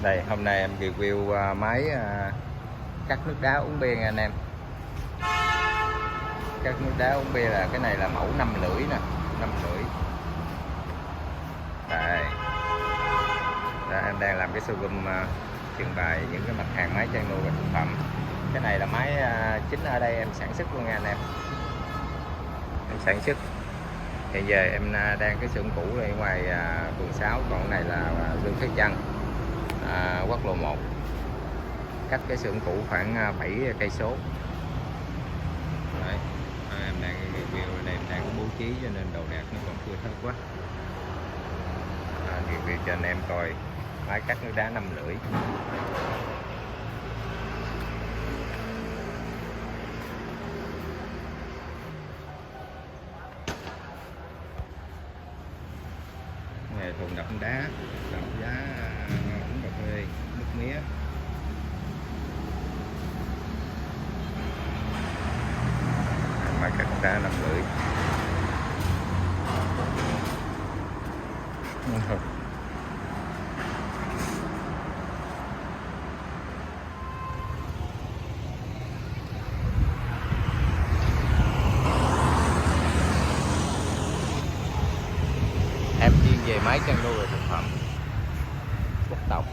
Đây hôm nay em review máy cắt nước đá uống bia nha anh em. Cắt nước đá uống bia là cái này là mẫu 5 lưỡi nè, 5 lưỡi. Đây. Đó, em đang làm cái showroom trưng bày những cái mặt hàng máy chăn nuôi và thực phẩm. Cái này là máy chính ở đây em sản xuất luôn nha anh em. Em sản xuất. Hiện giờ em đang cái xưởng cũ ở ngoài phường 6, còn cái này là Lương Thế Trân, quốc lộ 1. Cách cái xưởng cũ khoảng 7 cây số. Đấy. Em đang review ở đây, em đang bố trí cho nên đồ đạc nó còn thưa thớt quá. Review cho anh em coi máy cắt nước đá 5 lưỡi. Này thùng đập đá, đập đá uống cà phê, nước mía. Máy cắt đá 5 lưỡi. Em chuyên về máy chăn nuôi và thực phẩm quốc tộc.